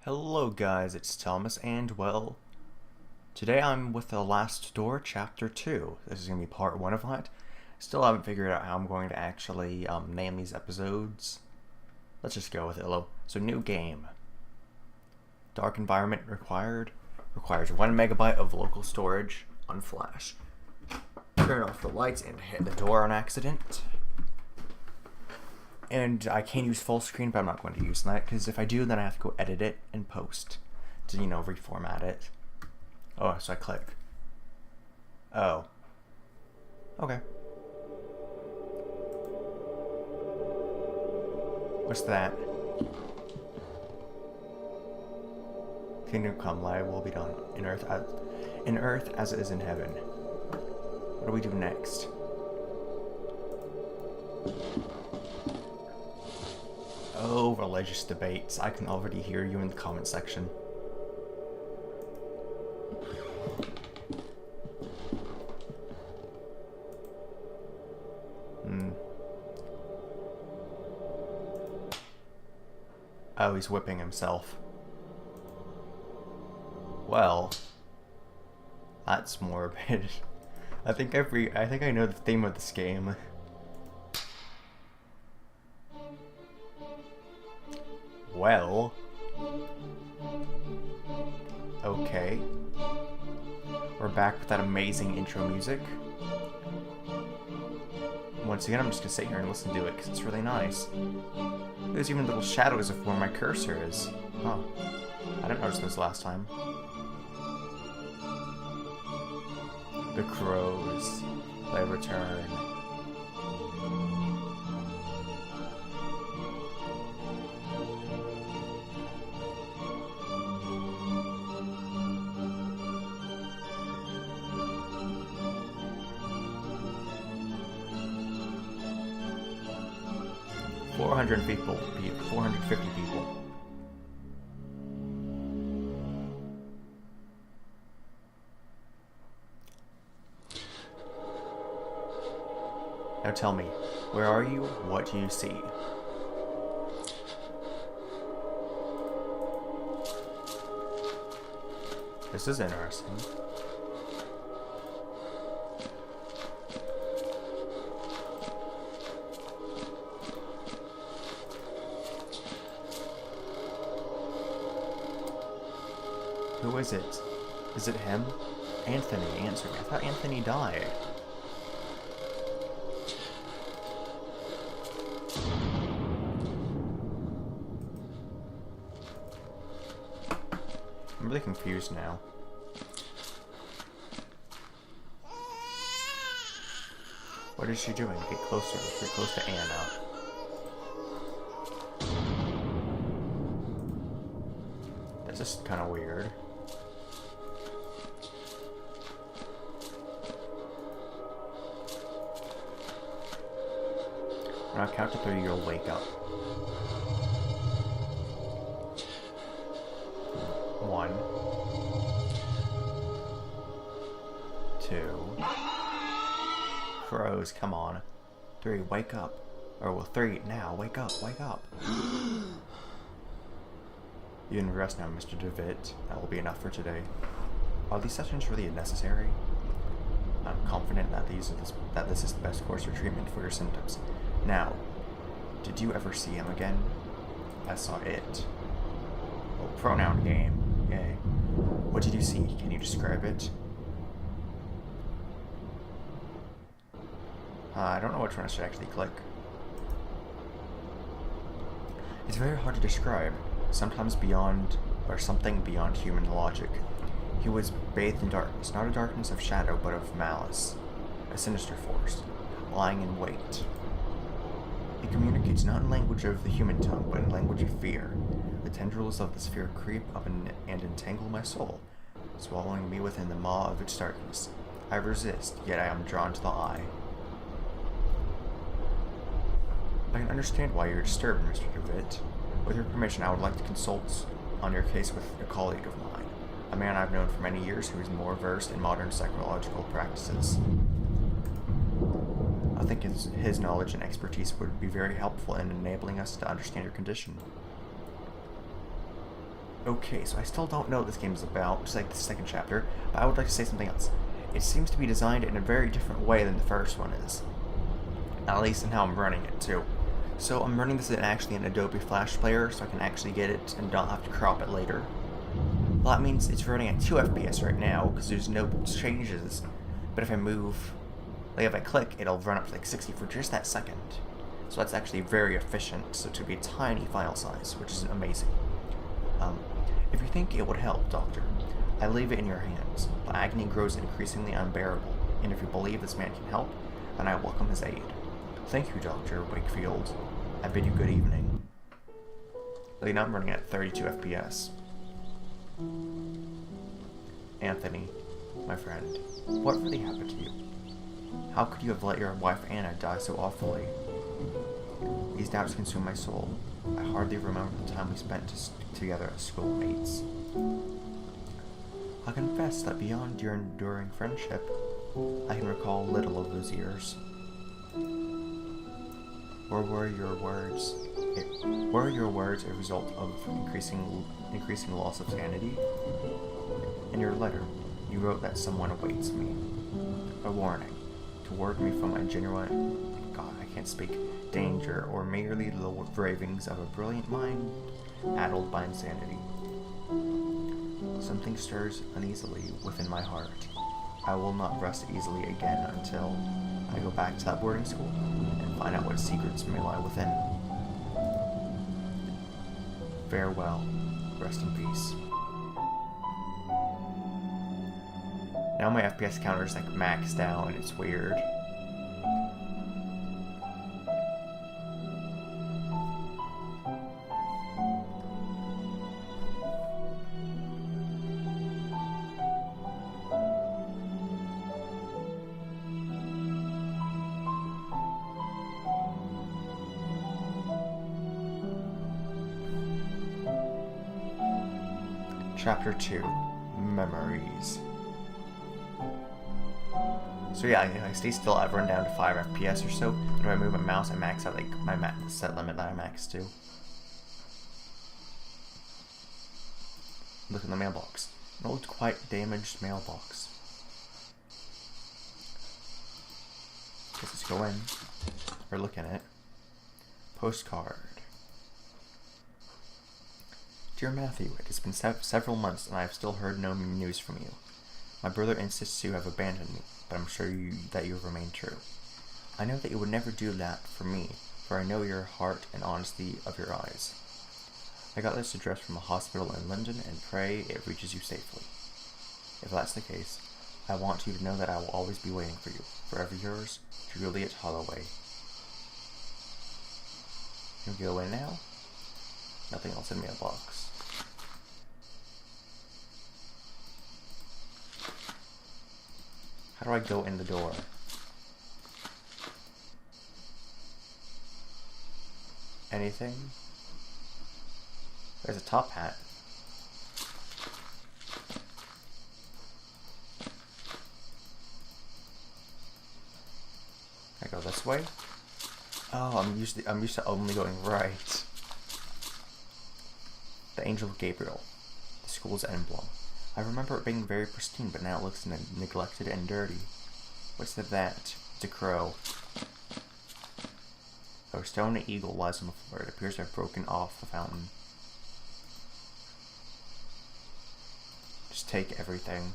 Hello guys, it's Thomas, and well, today I'm with The Last Door, Chapter 2. This is going to be part 1 of that. Still haven't figured out how I'm going to actually name these episodes. Let's just go with it. So new game. Dark environment required. Requires 1 megabyte of local storage on flash. Turn off the lights and hit the door on accident. And I can use full screen, but I'm not going to use that, because if I do, then I have to go edit it and post to, reformat it. Oh, so I click. Oh. Okay. What's that? Kingdom come, thy will be done in earth as it is in heaven. What do we do next? Oh, religious debates. I can already hear you in the comment section. Oh, he's whipping himself. Well, that's morbid. I think I know the theme of this game. Well, okay. We're back with that amazing intro music. Once again, I'm just gonna sit here and listen to it because it's really nice. There's even little shadows of where my cursor is. Huh. I didn't notice those last time. The crows. They return. People, 450 people. Now tell me, where are you? What do you see? This is interesting. Who is it? Is it him? Anthony, answer me. I thought Anthony died. I'm really confused now. What is she doing? Get closer. Get close to Anna. That's just kind of weird. When I count to 3, you'll wake up. 1, 2. Crows, come on. 3, wake up. Or, well, 3, now, wake up, wake up. You can rest now, Mr. DeVitt. That will be enough for today. Are these sessions really necessary? I'm confident that this is the best course of treatment for your symptoms. Now, did you ever see him again? I saw it. Oh, pronoun game. Yay. What did you see? Can you describe it? I don't know which one I should actually click. It's very hard to describe. Sometimes beyond, or something beyond human logic. He was bathed in darkness, not a darkness of shadow, but of malice. A sinister force, lying in wait. He communicates not in language of the human tongue, but in language of fear. The tendrils of this fear creep up and entangle my soul, swallowing me within the maw of its darkness. I resist, yet I am drawn to the eye. I can understand why you're disturbed, Mr. DeWitt. With your permission, I would like to consult on your case with a colleague of mine, a man I've known for many years who is more versed in modern psychological practices. I think his knowledge and expertise would be very helpful in enabling us to understand your condition. Okay, so I still don't know what this game is about, just like the second chapter, but I would like to say something else. It seems to be designed in a very different way than the first one is. At least in how I'm running it, too. So I'm running this in actually an Adobe Flash player, so I can actually get it and don't have to crop it later. Well, that means it's running at 2 FPS right now, because there's no changes. But if I move, like if I click, it'll run up to like 60 for just that second. So that's actually very efficient, so to be a tiny file size, which is amazing. If you think it would help, Doctor, I leave it in your hands. The agony grows increasingly unbearable, and if you believe this man can help, then I welcome his aid. Thank you, Dr. Wakefield. I bid you good evening. Like, now I'm running at 32 FPS. Anthony, my friend, what really happened to you? How could you have let your wife Anna die so awfully? These doubts consume my soul. I hardly remember the time we spent together as schoolmates. I confess that beyond your enduring friendship, I can recall little of those years. Or were your words a result of increasing loss of sanity? In your letter, you wrote that someone awaits me. A warning, to ward me from my danger, or merely the ravings of a brilliant mind addled by insanity. Something stirs uneasily within my heart. I will not rest easily again until I go back to that boarding school and find out what secrets may lie within. Farewell. Rest in peace. Now my FPS counter is like maxed out and it's weird. Chapter 2, Memories. So yeah, I stay still, I've run down to 5 FPS or so, and if I move my mouse, I max out like my set limit that I max to. Look in the mailbox. An old, quite damaged mailbox. Let's go in, or look in it. Postcard. Dear Matthew, it has been several months and I have still heard no news from you. My brother insists you have abandoned me, but I'm sure that you remain true. I know that you would never do that for me, for I know your heart and honesty of your eyes. I got this address from a hospital in London and pray it reaches you safely. If that's the case, I want you to know that I will always be waiting for you. Forever yours, Juliet Holloway. Can we go in now? Nothing else in mailbox. How do I go in the door? Anything? There's a top hat. Can I go this way? Oh, I'm used to only going right. The Angel of Gabriel, the school's emblem. I remember it being very pristine, but now it looks neglected and dirty. What's that? It's a crow. A stone eagle lies on the floor. It appears to have broken off the fountain. Just take everything.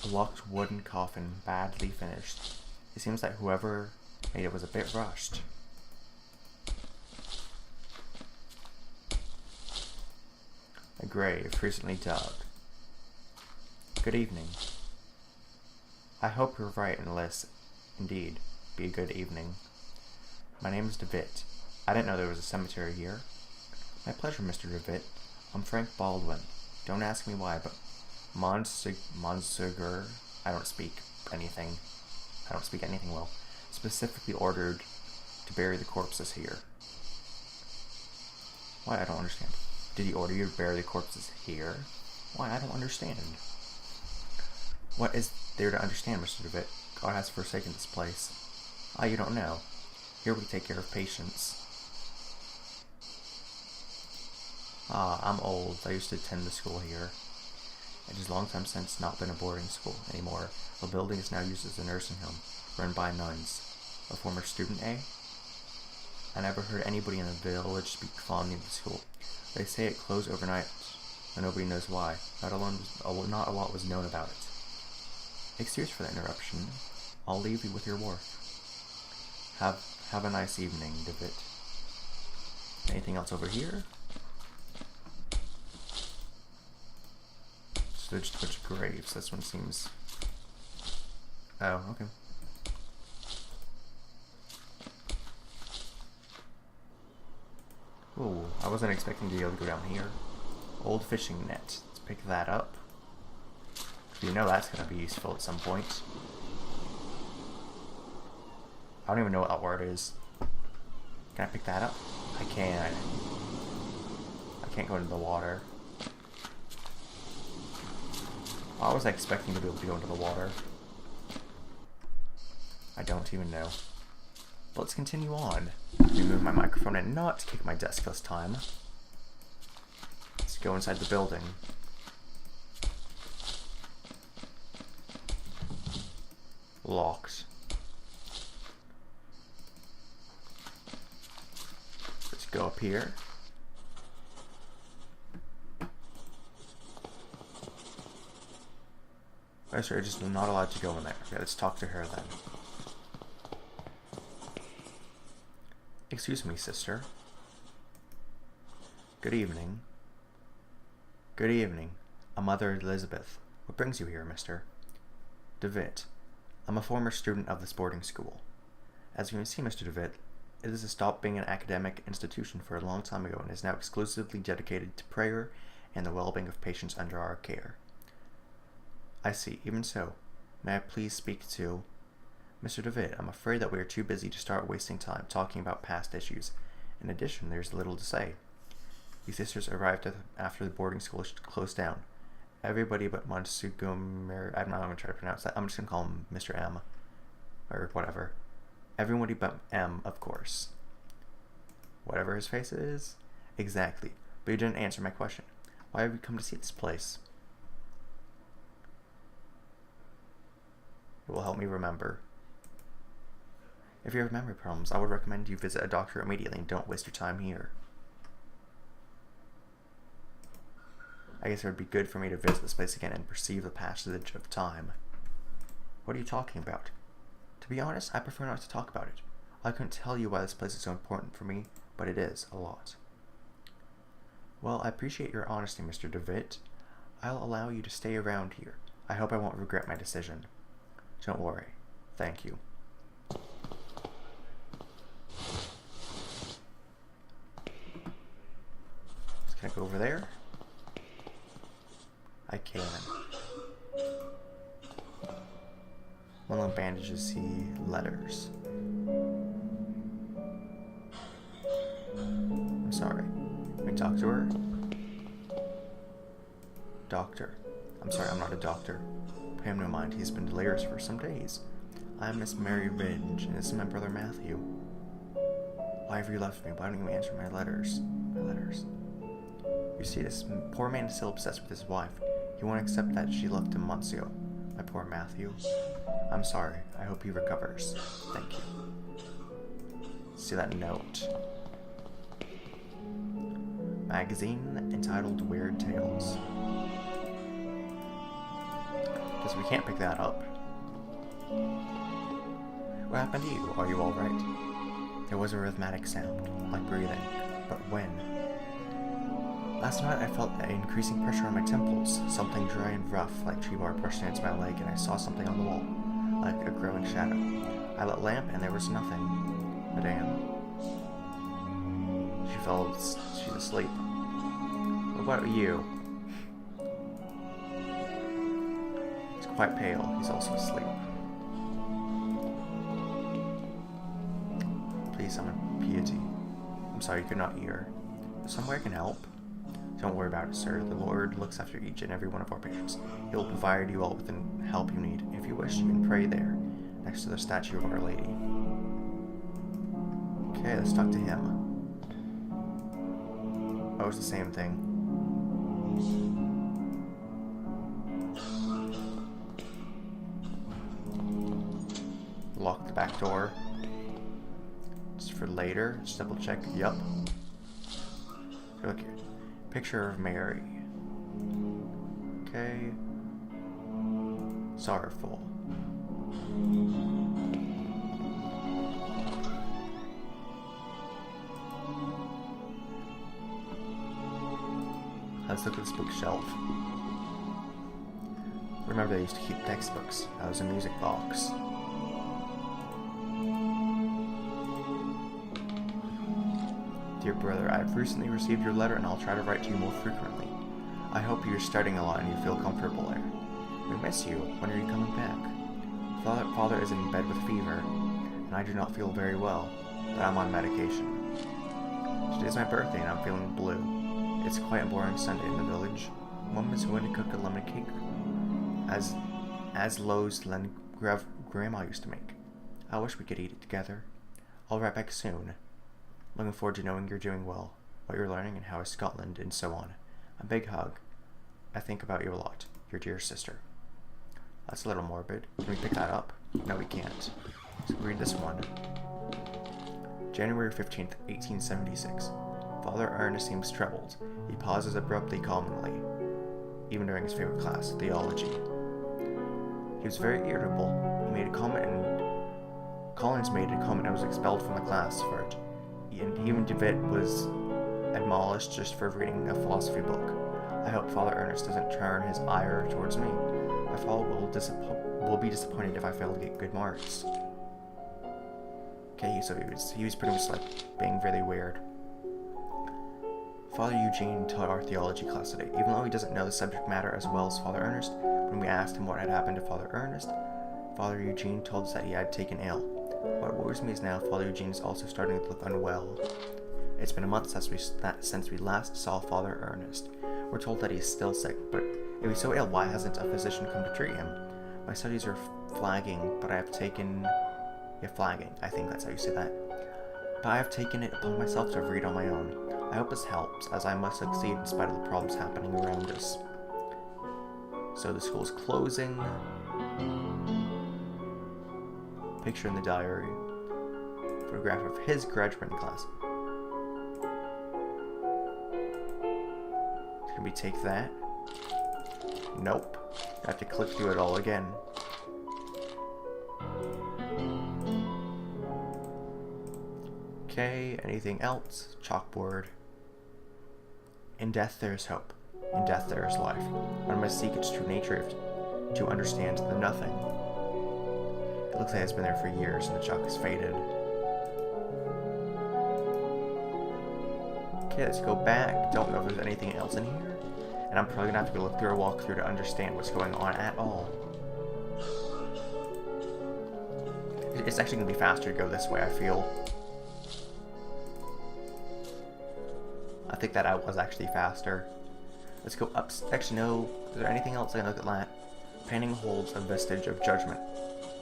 A locked wooden coffin, badly finished. It seems that whoever made it was a bit rushed. A grave recently dug. Good evening. I hope you're right and this, indeed, be a good evening. My name is DeVitt. I didn't know there was a cemetery here. My pleasure, Mr. DeVitt. I'm Frank Baldwin. Don't ask me why, but Monsignor, I don't speak anything well, specifically ordered to bury the corpses here. Why? I don't understand. Did he order you to bury the corpses here? Why, I don't understand. What is there to understand, Mr. DeVitt? God has forsaken this place. Ah, you don't know. Here we take care of patients. Ah, I'm old. I used to attend the school here. It is a long time since not been a boarding school anymore. The building is now used as a nursing home, run by nuns. A former student, eh? I never heard anybody in the village speak fondly of the school. They say it closed overnight, and nobody knows why. Not a lot was known about it. Excuse for the interruption. I'll leave you with your work. Have a nice evening, DeVitt. Anything else over here? So just a bunch of graves. This one seems... Oh, okay. Ooh, I wasn't expecting to be able to go down here. Old fishing net. Let's pick that up. You know that's going to be useful at some point. I don't even know what that word is. Can I pick that up? I can. I can't go into the water. I was expecting to be able to go into the water. I don't even know. But let's continue on. Let me move my microphone and not kick my desk this time. Let's go inside the building. Locked. Let's go up here. Oh, sorry, just not allowed to go in there. Okay, let's talk to her then. Excuse me, sister. Good evening. Good evening. I'm Mother Elizabeth. What brings you here, mister? DeVitt. I'm a former student of this boarding school. As you can see, Mr. DeVitt, it has stopped being an academic institution for a long time ago and is now exclusively dedicated to prayer and the well-being of patients under our care. I see. Even so, may I please speak to... Mr. DeVitt, I'm afraid that we are too busy to start wasting time talking about past issues. In addition, there's little to say. These sisters arrived after the boarding school closed down. Everybody but Montgomery, I'm not going to try to pronounce that. I'm just going to call him Mr. M. Or whatever. Everybody but M, of course. Whatever his face is? Exactly. But you didn't answer my question. Why have you come to see this place? It will help me remember. If you have memory problems, I would recommend you visit a doctor immediately and don't waste your time here. I guess it would be good for me to visit this place again and perceive the passage of time. What are you talking about? To be honest, I prefer not to talk about it. I couldn't tell you why this place is so important for me, but it is, a lot. Well, I appreciate your honesty, Mr. DeVitt. I'll allow you to stay around here. I hope I won't regret my decision. Don't worry. Thank you. Can I go over there? I can. One of the bandages see letters. I'm sorry. Can we talk to her? Doctor. I'm sorry, I'm not a doctor. Pay him no mind, he's been delirious for some days. I'm Miss Mary Binge, and this is my brother Matthew. Why have you left me? Why don't you answer my letters? You see, this poor man is still obsessed with his wife. He won't accept that she left him months ago. My poor Matthew. I'm sorry. I hope he recovers. Thank you. See that note. Magazine entitled Weird Tales. Guess we can't pick that up. What happened to you? Are you alright? There was a rhythmic sound, like breathing. But when? Last night I felt an increasing pressure on my temples, something dry and rough, like tree bark brushed against my leg, and I saw something on the wall, like a growing shadow. I lit a lamp, and there was nothing. Madame? She's asleep. What about you? He's quite pale. He's also asleep. Please summon piety. I'm sorry you could not hear. Somewhere I can help. Don't worry about it, sir. The Lord looks after each and every one of our patients. He will provide you all with the help you need. If you wish, you can pray there, next to the statue of Our Lady. Okay, let's talk to him. Oh, it's the same thing. Lock the back door. Just for later. Just double check. Yup. Look here. Picture of Mary. Okay. Sorrowful. Let's look at this bookshelf. Remember, they used to keep textbooks. That was a music box. Dear brother, I have recently received your letter and I'll try to write to you more frequently. I hope you're studying a lot and you feel comfortable there. We miss you. When are you coming back? Father is in bed with fever, and I do not feel very well, but I'm on medication. Today is my birthday and I'm feeling blue. It's quite a boring Sunday in the village. Mom is going to cook a lemon cake, as Lowe's grandma used to make. I wish we could eat it together. I'll write back soon. Looking forward to knowing you're doing well, what you're learning, and how is Scotland, and so on. A big hug. I think about you a lot. Your dear sister. That's a little morbid. Can we pick that up? No, we can't. So read this one. January 15th, 1876. Father Ernest seems troubled. He pauses abruptly, calmly, even during his favorite class, theology. He was very irritable. He made a comment, and Collins made a comment and was expelled from the class for it. And even DeWitt was admonished just for reading a philosophy book. I hope Father Ernest doesn't turn his ire towards me. My father will be disappointed if I fail to get good marks. Okay, so he was pretty much like being really weird. Father Eugene taught our theology class today. Even though he doesn't know the subject matter as well as Father Ernest, when we asked him what had happened to Father Ernest, Father Eugene told us that he had taken ill. What worries me is now Father Eugene is also starting to look unwell. It's been a month since we last saw Father Ernest. We're told that he's still sick, but if he's so ill, why hasn't a physician come to treat him? My studies are flagging, but I have taken... Yeah, flagging. I think that's how you say that. But I have taken it upon myself to read on my own. I hope this helps, as I must succeed in spite of the problems happening around us. So the school's closing. Picture in the diary. Photograph of his graduating class. Can we take that? Nope. I have to click through it all again. Okay, anything else? Chalkboard. In death there is hope. In death there is life. One must seek its true nature to understand the nothing. It looks like it's been there for years and the chalk is faded. Okay, let's go back. Don't know if there's anything else in here. And I'm probably going to have to go look through a walkthrough to understand what's going on at all. It's actually going to be faster to go this way, I feel. I think that I was actually faster. Let's go up. Actually, no. Is there anything else I can look at that? Painting holds a vestige of judgment,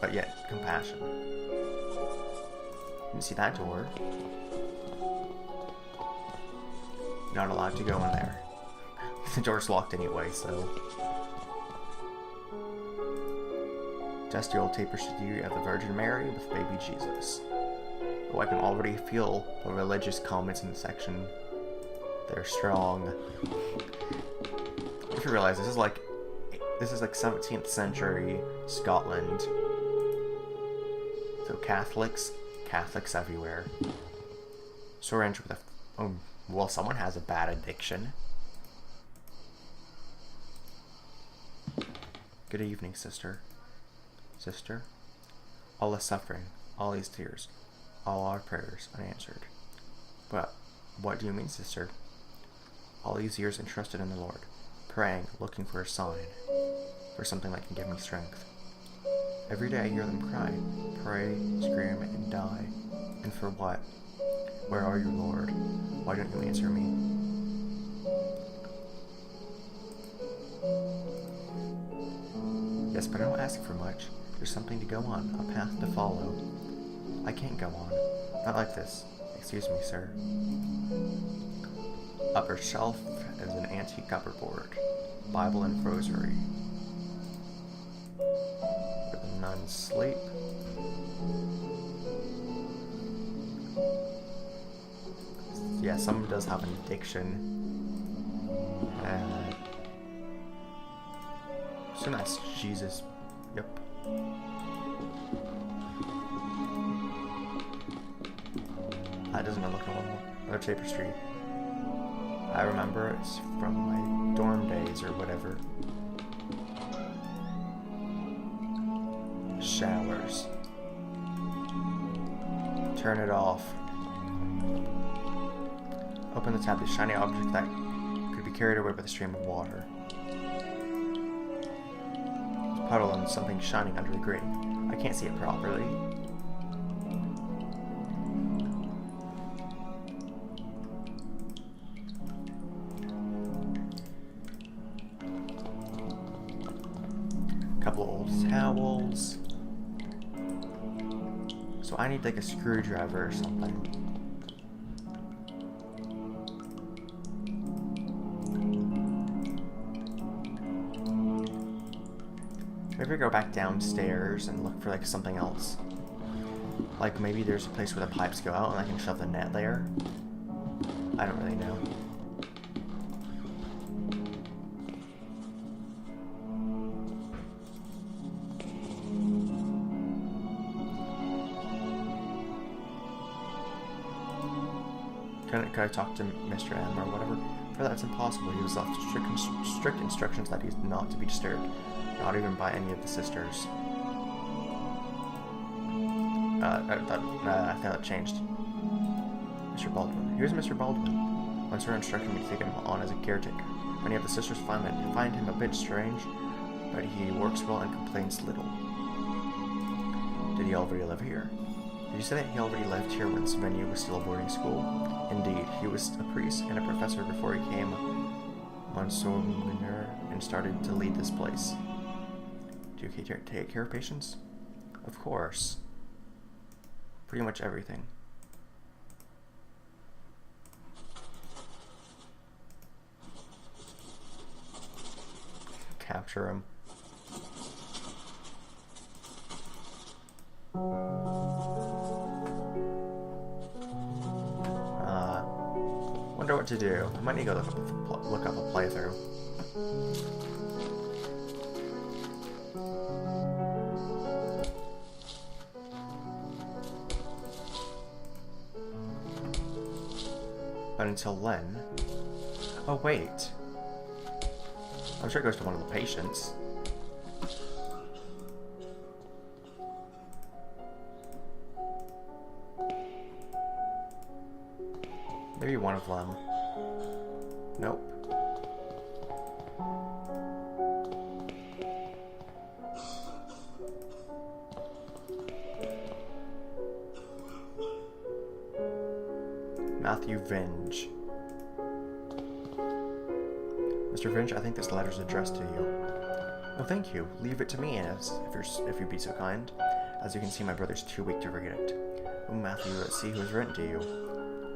but yet compassion. You can see that door. Not allowed to go in there. The door's locked anyway, so. Dusty old tapestry of the Virgin Mary with baby Jesus. Oh, I can already feel the religious comments in the section. They're strong. If you realize this is like 17th century Scotland. So Catholics everywhere. Syringe with well, someone has a bad addiction. Good evening, sister. Sister? All the suffering, all these tears, all our prayers unanswered. But what do you mean, sister? All these years entrusted in the Lord, praying, looking for a sign, for something that can give me strength. Every day I hear them cry, pray, scream, and die. And for what? Where are you, Lord? Why don't you answer me? Yes, but I don't ask for much. There's something to go on, a path to follow. I can't go on. Not like this. Excuse me, sir. Upper shelf is an antique cupboard, Bible and rosary. Where the nuns sleep. Yeah, someone does have an addiction. So that's Jesus. Yep. That doesn't look normal. Another tapestry. I remember it's from my dorm days or whatever. Showers. Turn it off. Open the tap. The shiny object that could be carried away by the stream of water. There's a puddle and something shining under the grating. I can't see it properly. Couple old towels. So I need like a screwdriver or something. Maybe I go back downstairs and look for like something else. Like maybe there's a place where the pipes go out and I can shove the net there. I don't really know. Can I talk to Mr. M or whatever? For that's impossible. He was left strict instructions that he's not to be disturbed, not even by any of the sisters. I thought that changed. Mr. Baldwin. Here's Mr. Baldwin. Once her instructed me to take him on as a caretaker. Many of the sisters find him a bit strange, but he works well and complains little. Did he already live here? Did you say that he already lived here when Svenja was still a boarding school? Indeed, he was a priest and a professor before he came Monsignor and started to lead this place. Do you take care of patients? Of course. Pretty much everything. Capture him. Wonder what to do. I might need to go look up a playthrough. But until then... Oh, wait. I'm sure it goes to one of the patients. Maybe one of them. Nope. Matthew Vinge. Mr. Vinge, I think this letter's addressed to you. Oh, thank you. Leave it to me, if you'd be so kind. As you can see, my brother's too weak to forget it. Oh, Matthew, let's see who's written to you.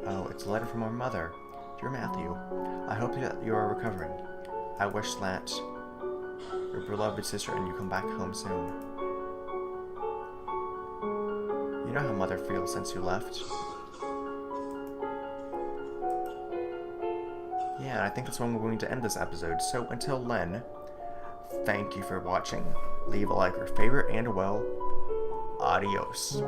Oh, it's a letter from our mother. Dear Matthew, I hope that you are recovering. I wish that your beloved sister and you come back home soon. You know how Mother feels since you left? Yeah, I think that's when we're going to end this episode. So until then, thank you for watching. Leave a like or favorite, and well, adios.